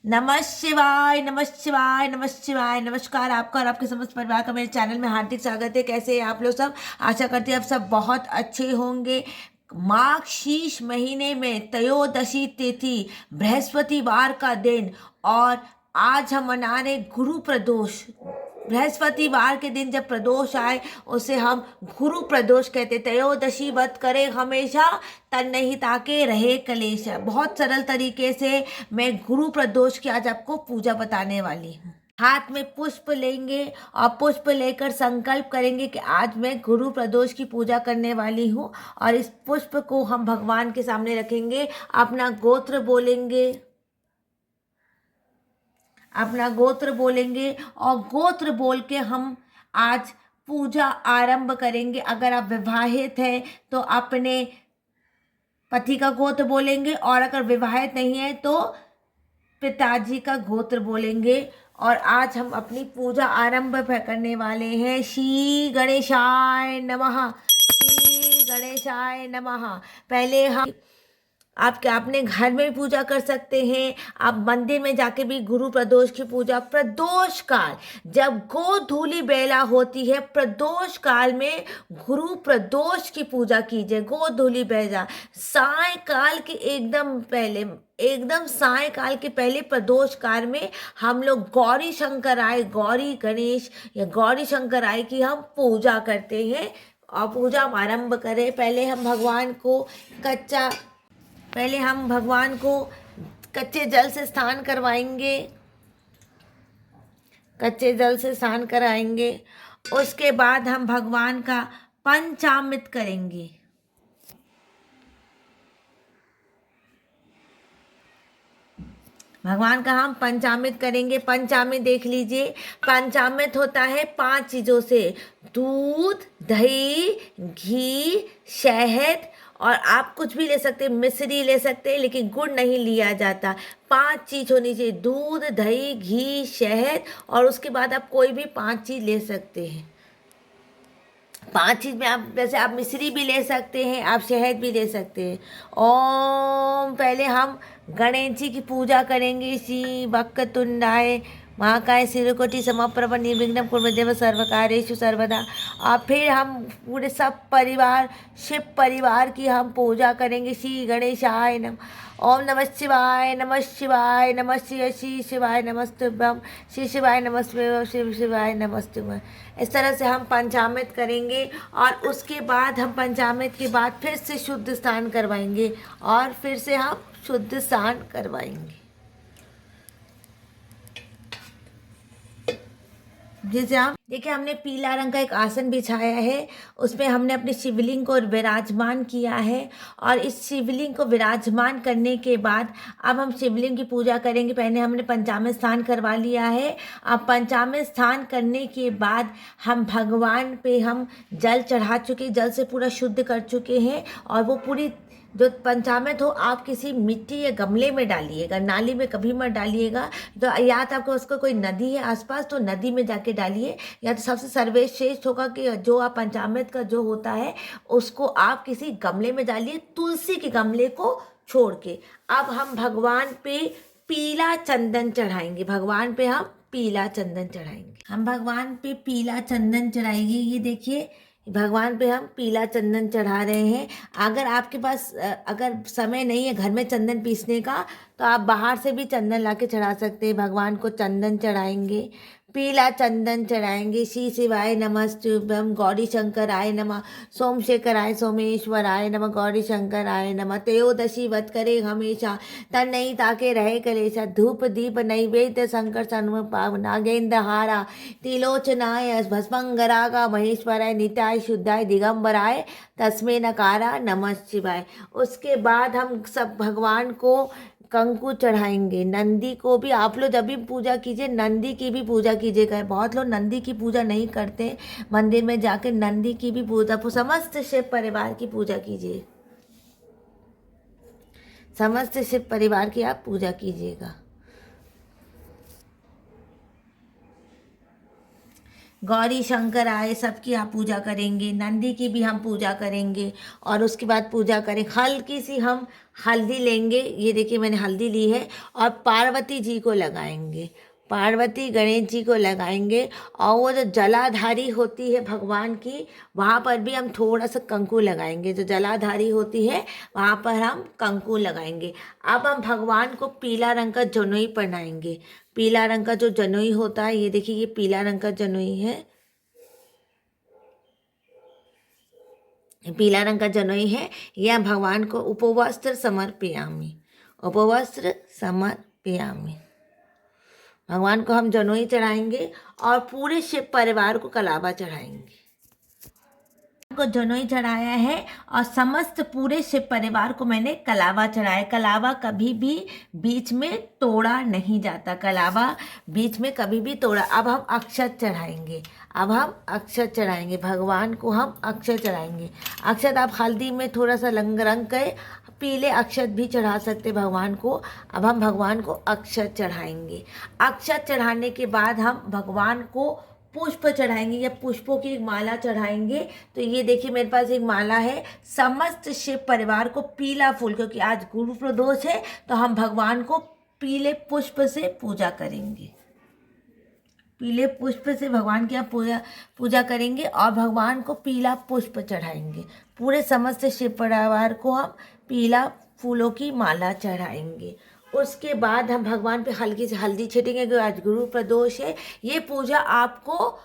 नमः शिवाय, नमः शिवाय, नमः शिवाय। नमस्कार आपका और आपके समस्त परिवार का मेरे चैनल में हार्दिक स्वागत है। कैसे हैं आप लोग सब? आशा करती हैं आप सब बहुत अच्छे होंगे। माघ शीर्ष महीने में त्रयोदशी तिथि बृहस्पतिवार का दिन और आज हम मना रहे गुरु प्रदोष। बृहस्पतिवार के दिन जब प्रदोष आए उसे हम गुरु प्रदोष कहते। त्रयोदशी व्रत करे हमेशा तन नहीं ताके रहे कलेश। बहुत सरल तरीके से मैं गुरु प्रदोष की आज आपको पूजा बताने वाली हूँ। हाथ में पुष्प लेंगे और पुष्प लेकर संकल्प करेंगे कि आज मैं गुरु प्रदोष की पूजा करने वाली हूँ। और इस पुष्प को हम भगवान के सामने रखेंगे। अपना गोत्र बोलेंगे, अपना गोत्र बोलेंगे और गोत्र बोल के हम आज पूजा आरंभ करेंगे। अगर आप विवाहित हैं तो अपने पति का गोत्र बोलेंगे और अगर विवाहित नहीं है तो पिताजी का गोत्र बोलेंगे। और आज हम अपनी पूजा आरंभ करने वाले हैं। श्री गणेशाय नमः, श्री गणेशाय नमः। पहले हम आपके अपने घर में पूजा कर सकते हैं। आप मंदिर में जाके भी गुरु प्रदोष की पूजा, प्रदोष काल जब गोधूली बेला होती है, प्रदोष काल में गुरु प्रदोष की पूजा कीजिए। गोधूली बेला सायकाल के एकदम पहले, एकदम सायकाल के पहले प्रदोष काल में हम लोग गौरी शंकर आए, गौरी गणेश या गौरी शंकर आए की हम पूजा करते हैं। और पूजा आरंभ करें। पहले हम भगवान को कच्चे जल से स्नान करवाएंगे, कच्चे जल से स्नान कराएंगे। उसके बाद हम भगवान का पंचामृत करेंगे। भगवान का हम पंचामृत करेंगे। पंचामृत देख लीजिए, पंचामृत होता है 5 चीज़ों से: दूध, दही, घी, शहद और आप कुछ भी ले सकते हैं, मिश्री ले सकते हैं, लेकिन गुड़ नहीं लिया जाता। 5 चीज़ होनी चाहिए: दूध, दही, घी, शहद और उसके बाद आप कोई भी 5 चीज़ ले सकते हैं। 5 चीज़ में आप जैसे आप मिश्री भी ले सकते हैं, आप शहद भी ले सकते हैं। ओम पहले हम गणेश जी की पूजा करेंगे। श्री वक्रतुंडाय महाकाय सिरकोटि समप्रभ निर्विघ्नं कुरु मे देव सर्वकार्येषु सर्वदा। और फिर हम पूरे सब परिवार, शिव परिवार की हम पूजा करेंगे। श्री गणेशाय नमः। ओम नमः शिवाय, नमः शिवाय, नमः श्री शिवाय नमस्तुभ्यं, श्री शिवाय नमस्तुभ्यं, शिव शिवाय नमस्तुभ्यं। इस तरह से हम पंचामृत करेंगे। और उसके बाद हम पंचामृत के बाद फिर से शुद्ध स्नान करवाएंगे और फिर से हम शुद्ध स्नान करवाएंगे। जैसे हम देखिए, हमने पीला रंग का एक आसन बिछाया है, उसमें हमने अपने शिवलिंग को विराजमान किया है। और इस शिवलिंग को विराजमान करने के बाद अब हम शिवलिंग की पूजा करेंगे। पहले हमने पंचामृत स्नान करवा लिया है। अब पंचामृत स्नान करने के बाद हम भगवान पे हम जल चढ़ा चुके, जल से पूरा शुद्ध कर चुके हैं। और वो पूरी जो पंचामृत हो आप किसी मिट्टी या गमले में डालिएगा, नाली में कभी मत डालिएगा। तो या तो आपको उसको कोई नदी है आसपास तो नदी में जाके डालिए, या तो सबसे सर्वश्रेष्ठ होगा कि जो आप पंचामृत का जो होता है उसको आप किसी गमले में डालिए, तुलसी के गमले को छोड़ के। अब हम भगवान पे पीला चंदन चढ़ाएंगे। भगवान पे हम पीला चंदन चढ़ाएंगे। हम भगवान पे पीला चंदन चढ़ाएंगे। ये देखिए, भगवान पे हम पीला चंदन चढ़ा रहे हैं। अगर आपके पास अगर समय नहीं है घर में चंदन पीसने का तो आप बाहर से भी चंदन लाके चढ़ा सकते हैं। भगवान को चंदन चढ़ाएंगे, पीला चंदन चढ़ाएंगे। श्री शिवाय नमस्तुभ्यं, गौरी शंकर आय नमः, सोमशेखराय सोमेश्वराय नमः, गौरी शंकर आय नमः। त्रयोदशी व्रत करे हमेशा तन नहीं ताके रहे कलेशा। धूप दीप नैवेद्य शंकर सन्मुख नागेंद्र हारा, त्रिलोचनाय भस्मंगरागा महेश्वराय नित्याय शुद्धाय दिगंबराय तस्मै नकारा नमः शिवाय। उसके बाद हम सब भगवान को कंकु चढ़ाएंगे। नंदी को भी आप लोग जब भी पूजा कीजिए नंदी की भी पूजा कीजिएगा। बहुत लोग नंदी की पूजा नहीं करते, मंदिर में जाकर नंदी की भी पूजा, समस्त शिव परिवार की पूजा कीजिए। समस्त शिव परिवार की आप पूजा कीजिएगा। गौरी शंकर आए, सबकी आप पूजा करेंगे, नंदी की भी हम पूजा करेंगे। और उसके बाद पूजा करें, हल्की सी हम हल्दी लेंगे, ये देखिए मैंने हल्दी ली है, और पार्वती जी को लगाएंगे, पार्वती गणेश जी को लगाएंगे। और वो जो जलाधारी होती है भगवान की, वहाँ पर भी हम थोड़ा सा कंकु लगाएंगे, जो जलाधारी होती है वहाँ पर हम कंकु लगाएंगे। अब हम भगवान को पीला रंग का जनेऊ पहनाएंगे। पीला रंग का जो जनेऊ होता है, ये देखिए ये पीला रंग का जनेऊ है, पीला रंग का जनेऊ है। यह भगवान को उपवस्त्र समर्पयामि, उपवस्त्र समर्पयामि। भगवान को हम जनेऊ चढ़ाएंगे और पूरे शिव परिवार को कलावा चढ़ाएंगे। को जनेऊ चढ़ाया है और समस्त पूरे शिव परिवार को मैंने कलावा चढ़ाया। कलावा कभी भी बीच में तोड़ा नहीं जाता, कलावा बीच में कभी भी तोड़ा। अब हम अक्षत चढ़ाएंगे, अब हम अक्षत चढ़ाएंगे, भगवान को हम अक्षत चढ़ाएंगे। अक्षत आप हल्दी में थोड़ा सा रंग के पीले अक्षत भी चढ़ा सकते भगवान को। अब हम भगवान को अक्षत चढ़ाएंगे। अक्षत चढ़ाने के बाद हम भगवान को पुष्प चढ़ाएंगे या पुष्पों की एक माला चढ़ाएंगे। तो ये देखिए मेरे पास एक माला है। समस्त शिव परिवार को पीला फूल, क्योंकि आज गुरु प्रदोष है तो हम भगवान को पीले पुष्प से पूजा करेंगे, पीले पुष्प से भगवान की आप पूजा करेंगे और भगवान को पीला पुष्प चढ़ाएंगे। पूरे समस्त शिव परिवार को हम पीला फूलों की माला चढ़ाएंगे। उसके बाद हम भगवान पे हल्की सी हल्दी छीटेंगे, क्योंकि आज गुरु प्रदोष है। ये पूजा आपको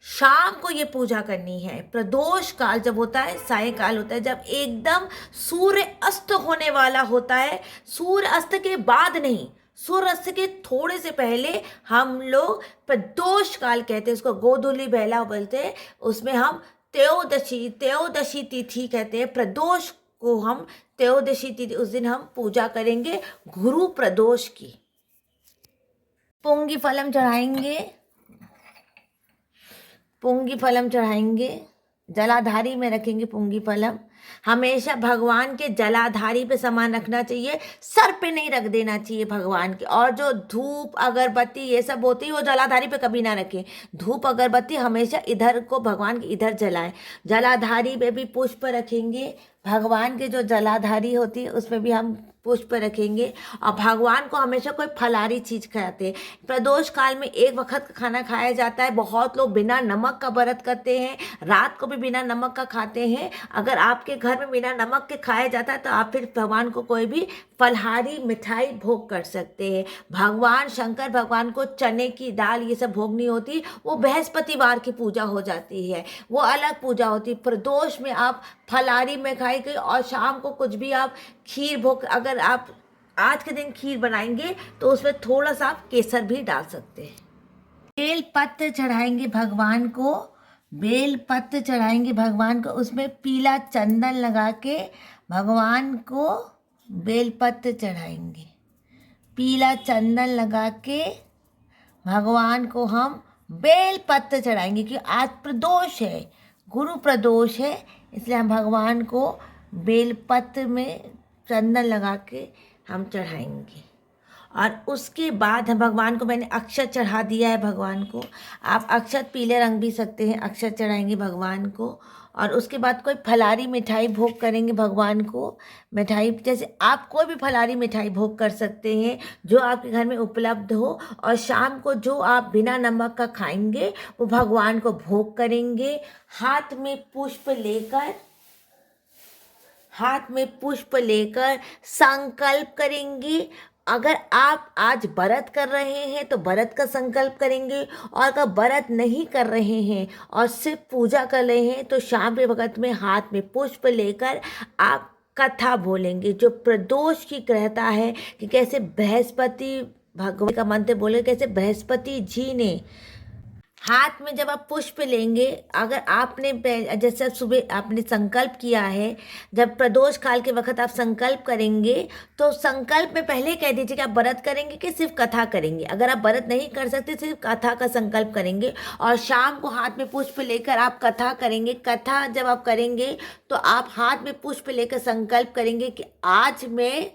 शाम को ये पूजा करनी है। प्रदोष काल जब होता है, सायंकाल होता है, जब एकदम सूर्य अस्त होने वाला होता है। सूर्य अस्त के बाद नहीं, सूर्य अस्त के थोड़े से पहले हम लोग प्रदोष काल कहते हैं, उसको गोधूली बेला बोलते हैं। उसमें हम त्रयोदशी तिथि कहते हैं। प्रदोष को हम त्रयोदशी तिथि, उस दिन हम पूजा करेंगे गुरु प्रदोष की। पुंगी फलम चढ़ाएंगे, पुंगी फलम चढ़ाएंगे, जलाधारी में रखेंगे पुंगी फलम। हमेशा भगवान के जलाधारी पे सामान रखना चाहिए, सर पे नहीं रख देना चाहिए भगवान के। और जो धूप अगरबत्ती ये सब होती है वो जलाधारी पे कभी ना रखें। धूप अगरबत्ती हमेशा इधर को, भगवान के इधर जलाएं। जलाधारी पे भी पुष्प रखेंगे, भगवान के जो जलाधारी होती है उसमें भी हम पुष्प रखेंगे। और भगवान को हमेशा कोई फलारी चीज़ खाते हैं। प्रदोष काल में एक वक्त का खाना खाया जाता है। बहुत लोग बिना नमक का व्रत करते हैं, रात को भी बिना नमक का खाते हैं। अगर आपके घर में बिना नमक के खाया जाता है तो आप फिर भगवान को कोई भी फलहारी मिठाई भोग कर सकते हैं। भगवान शंकर भगवान को चने की दाल ये सब भोग नहीं होती, वो बृहस्पतिवार की पूजा हो जाती है, वो अलग पूजा होती है। प्रदोष में आप फलारी में खाएंगे और शाम को कुछ भी आप खीर भोग, अगर आप आज के दिन खीर बनाएंगे तो उसमें थोड़ा सा आप केसर भी डाल सकते हैं। बेल पत्र चढ़ाएंगे भगवान को, बेल पत्र चढ़ाएंगे भगवान को, उसमें पीला चंदन लगा के भगवान को बेल पत्र चढ़ाएंगे। पीला चंदन लगा के भगवान को हम बेल पत्र चढ़ाएंगे, क्योंकि आज प्रदोष है, गुरु प्रदोष है, इसलिए हम भगवान को बेल पत्र में चंदन लगा के हम चढ़ाएंगे। और उसके बाद हम भगवान को, मैंने अक्षत चढ़ा दिया है भगवान को, आप अक्षत पीले रंग भी सकते हैं, अक्षत चढ़ाएंगे भगवान को। और उसके बाद कोई फलारी मिठाई भोग करेंगे भगवान को। मिठाई जैसे आप कोई भी फलारी मिठाई भोग कर सकते हैं जो आपके घर में उपलब्ध हो। और शाम को जो आप बिना नमक का खाएंगे वो भगवान को भोग करेंगे। हाथ में पुष्प लेकर, हाथ में पुष्प लेकर संकल्प करेंगे। अगर आप आज व्रत कर रहे हैं तो व्रत का संकल्प करेंगे, और अगर व्रत नहीं कर रहे हैं और सिर्फ पूजा कर रहे हैं तो शाम के वक्त में हाथ में पुष्प लेकर आप कथा बोलेंगे, जो प्रदोष की कहता है कि कैसे बृहस्पति, भगवान का मंत्र बोले, कैसे बृहस्पति जी ने हाथ में जब आप पुष्प लेंगे, अगर आपने जैसे सुबह आपने संकल्प किया है, जब प्रदोष काल के वक्त आप संकल्प करेंगे तो संकल्प में पहले कह दीजिए कि आप व्रत करेंगे कि सिर्फ कथा करेंगे। अगर आप व्रत नहीं कर सकते, सिर्फ कथा का संकल्प करेंगे। और शाम को हाथ में पुष्प लेकर आप कथा करेंगे। कथा जब आप करेंगे तो आप हाथ में पुष्प लेकर संकल्प करेंगे कि आज मैं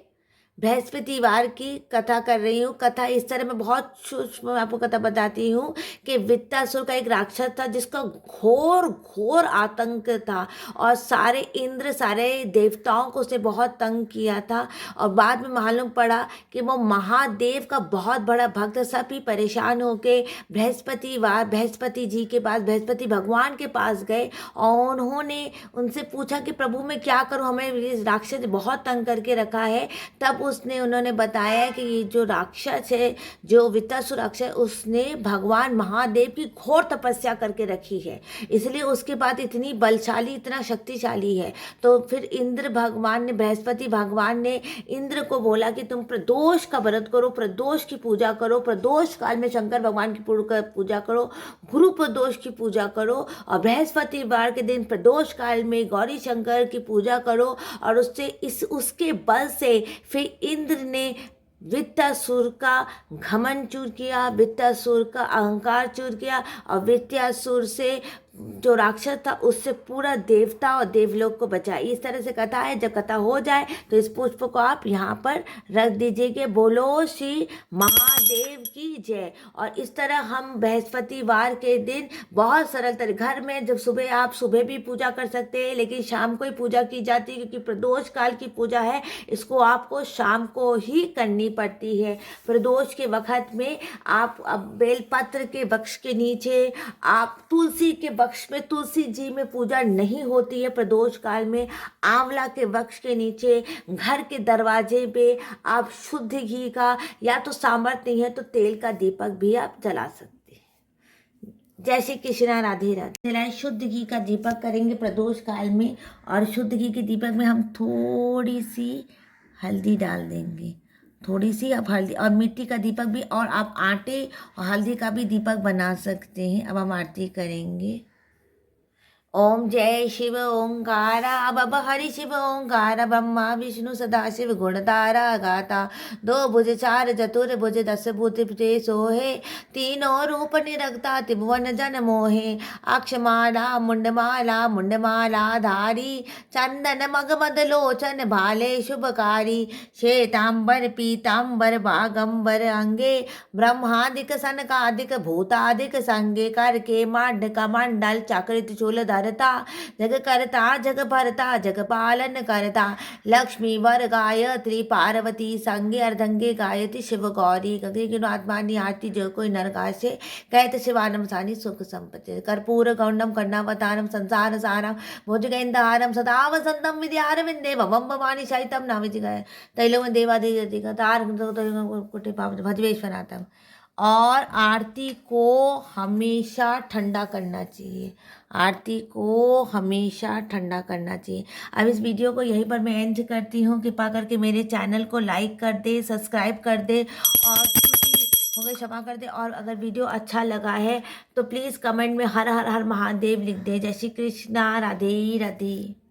बृहस्पतिवार की कथा कर रही हूँ। कथा इस तरह मैं बहुत सूक्ष्म आपको कथा बताती हूँ कि वृत्तासुर का एक राक्षस था जिसका घोर घोर आतंक था, और सारे इंद्र सारे देवताओं को उसने बहुत तंग किया था। और बाद में मालूम पड़ा कि वो महादेव का बहुत बड़ा भक्त, सब ही परेशान होके बृहस्पतिवार बृहस्पति जी के पास, बृहस्पति भगवान के पास गए और उन्होंने उनसे पूछा कि प्रभु मैं क्या करूँ, हमें इस राक्षस ने बहुत तंग करके रखा है। तब उन्होंने बताया कि ये जो राक्षस है, जो वृत्तासुर राक्षस, उसने भगवान महादेव की घोर तपस्या करके रखी है, इसलिए उसके बाद इतनी बलशाली, इतना शक्तिशाली है। तो फिर इंद्र भगवान ने, बृहस्पति भगवान ने इंद्र को बोला कि तुम प्रदोष का व्रत करो, प्रदोष की पूजा करो, प्रदोष काल में शंकर भगवान की पूजा करो, गुरु प्रदोष की पूजा करो, और बृहस्पतिवार के दिन प्रदोष काल में गौरी शंकर की पूजा करो। और उसके बल से फिर इंद्र ने वृत्तासुर का घमंड चूर किया, वृत्तासुर का अहंकार चूर किया, और वृत्तासुर से जो राक्षस था उससे पूरा देवता और देवलोक को बचाया। इस तरह से कथा है। जब कथा हो जाए तो इस पुष्प को आप यहाँ पर रख दीजिए कि बोलो श्री महादेव की जय। और इस तरह हम बृहस्पतिवार के दिन बहुत सरल तरीके, घर में जब सुबह, आप सुबह भी पूजा कर सकते हैं, लेकिन शाम को ही पूजा की जाती है क्योंकि प्रदोष काल की पूजा है, इसको आपको शाम को ही करनी पड़ती है। प्रदोष के वक्त में आप अब बेलपत्र के वृक्ष के नीचे, आप तुलसी के वृक्ष में, तुलसी जी में पूजा नहीं होती है प्रदोष काल में, आंवला के वृक्ष के नीचे, घर के दरवाजे पे आप शुद्ध घी का, या तो सामर्थ्य नहीं है तो तेल का दीपक भी आप जला सकते हैं। जय श्री कृष्णा, राधे राधे। जलाए शुद्ध घी का दीपक करेंगे प्रदोष काल में, और शुद्ध घी के दीपक में हम थोड़ी सी हल्दी डाल देंगे, थोड़ी सी आप हल्दी, और मिट्टी का दीपक भी, और आप आटे और हल्दी का भी दीपक बना सकते हैं। अब हम आरती करेंगे। ओम जय शिव ओंकारा, अब हरि शिव ओंकारा, ब्रह्मा विष्णु सदाशिव गुणधारा गाता, दो भुज चार चतुर्भुज दस भूत सोहे, तीनों रूप निरगता त्रिभुवन जन मोहे, अक्षमाला मुंडमाला मुंडमाला धारी, चंदन मगमद लोचन भाले शुभकारी, श्वेतांबर पीतांबर बागंबर अंगे, ब्रह्मादिक सनकादिक भूतादिक संगे, करके मांड का मंडल चक्र त्रिशूल धरता, जग करता जग भरता जग पालन करता, लक्ष्मी वर गायत्री पार्वती संगे, अर्धंगे गायत्री शिव गौरी, गंगे आत्मानी आरती जो कोई नरका से कहते शिवानम सानी सुख संपत्ति, कर्पूर गौंडम कर्णावतारम संसार सारम भुजगेन्द्रहारम सदा वसंतम विद्यार विंदे भवम भवानी सहितम नामिति गए तैलो देवादि तार कुटे भजवेश्वरातम। और आरती को हमेशा ठंडा करना चाहिए, आरती को हमेशा ठंडा करना चाहिए। अब इस वीडियो को यहीं पर मैं एंड करती हूँ। कृपा करके मेरे चैनल को लाइक कर दे, सब्सक्राइब कर दे, और हो गई क्षमा कर दे। और अगर वीडियो अच्छा लगा है तो प्लीज़ कमेंट में हर हर हर महादेव लिख दे। जय श्री कृष्णा, राधे राधे।